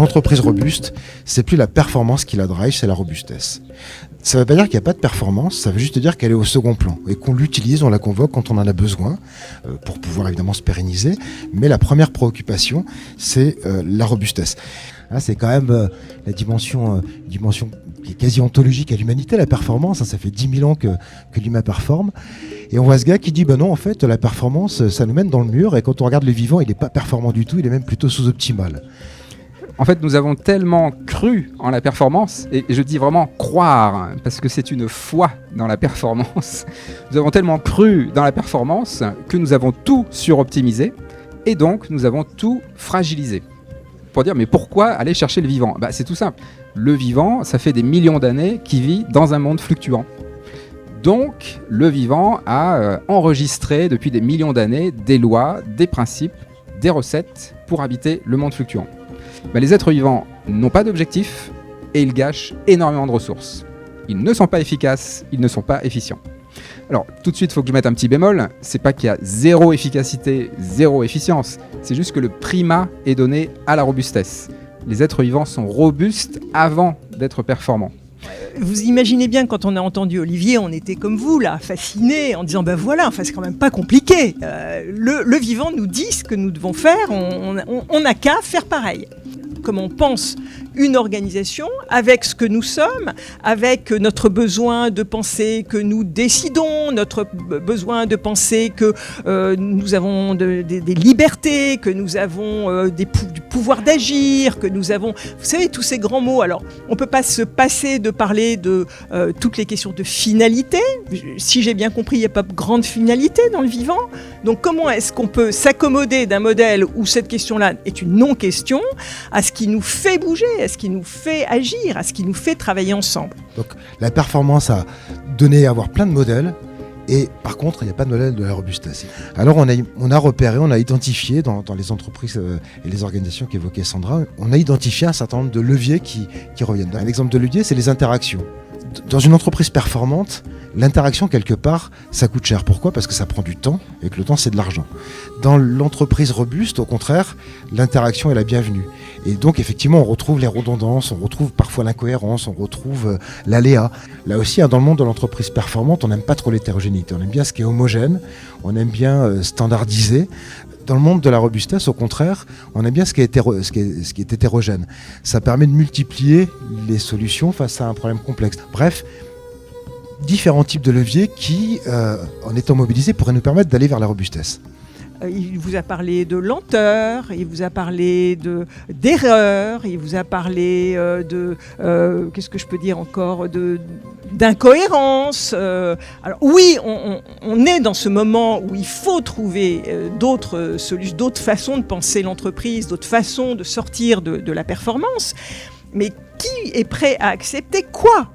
l'entreprise robuste, c'est plus la performance qui la drive, c'est la robustesse. Ça ne veut pas dire qu'il n'y a pas de performance, ça veut juste dire qu'elle est au second plan et qu'on l'utilise, on la convoque quand on en a besoin pour pouvoir évidemment se pérenniser. Mais la première préoccupation, c'est la robustesse. Là, c'est quand même la dimension qui est quasi ontologique à l'humanité, la performance. Ça fait 10 000 ans que l'humain performe. Et on voit ce gars qui dit, non, en fait, la performance, ça nous mène dans le mur. Et quand on regarde le vivant, il n'est pas performant du tout, il est même plutôt sous-optimal. En fait, nous avons tellement cru en la performance, et je dis vraiment croire, parce que c'est une foi dans la performance. Nous avons tellement cru dans la performance que nous avons tout suroptimisé, et donc nous avons tout fragilisé. Pour dire, mais pourquoi aller chercher le vivant ? C'est tout simple. Le vivant, ça fait des millions d'années qu'il vit dans un monde fluctuant. Donc, le vivant a enregistré depuis des millions d'années des lois, des principes, des recettes pour habiter le monde fluctuant. Les êtres vivants n'ont pas d'objectif et ils gâchent énormément de ressources. Ils ne sont pas efficaces, ils ne sont pas efficients. Alors, tout de suite, il faut que je mette un petit bémol. C'est pas qu'il y a zéro efficacité, zéro efficience. C'est juste que le primat est donné à la robustesse. Les êtres vivants sont robustes avant d'être performants. Vous imaginez bien, quand on a entendu Olivier, on était comme vous, là, fascinés, en disant, c'est quand même pas compliqué. Le vivant nous dit ce que nous devons faire, on n'a qu'à faire pareil. Comme on pense une organisation avec ce que nous sommes, avec notre besoin de penser que nous décidons, notre besoin de penser que nous avons des libertés, que nous avons du pouvoir d'agir, que nous avons, vous savez, tous ces grands mots. Alors, on ne peut pas se passer de parler de toutes les questions de finalité. Si j'ai bien compris, il n'y a pas de grande finalité dans le vivant. Donc, comment est-ce qu'on peut s'accommoder d'un modèle où cette question-là est une non-question à ce qui nous fait bouger, à ce qui nous fait agir, à ce qui nous fait travailler ensemble. Donc la performance a donné à avoir plein de modèles et par contre il n'y a pas de modèle de la robustesse. Alors on a repéré, on a identifié dans les entreprises et les organisations qu'évoquait Sandra, on a identifié un certain nombre de leviers qui reviennent. Un exemple de levier, c'est les interactions. Dans une entreprise performante, l'interaction, quelque part, ça coûte cher. Pourquoi ? Parce que ça prend du temps et que le temps, c'est de l'argent. Dans l'entreprise robuste, au contraire, l'interaction est la bienvenue. Et donc, effectivement, on retrouve les redondances, on retrouve parfois l'incohérence, on retrouve l'aléa. Là aussi, dans le monde de l'entreprise performante, on n'aime pas trop l'hétérogénéité. On aime bien ce qui est homogène, on aime bien standardiser. Dans le monde de la robustesse, au contraire, on aime bien ce qui est hétérogène. Ça permet de multiplier les solutions face à un problème complexe. Bref, différents types de leviers qui, en étant mobilisés, pourraient nous permettre d'aller vers la robustesse. Il vous a parlé de lenteur, il vous a parlé d'erreur, il vous a parlé qu'est-ce que je peux dire encore, d'incohérence. Alors oui, on est dans ce moment où il faut trouver d'autres solutions, d'autres façons de penser l'entreprise, d'autres façons de sortir de la performance. Mais qui est prêt à accepter quoi ?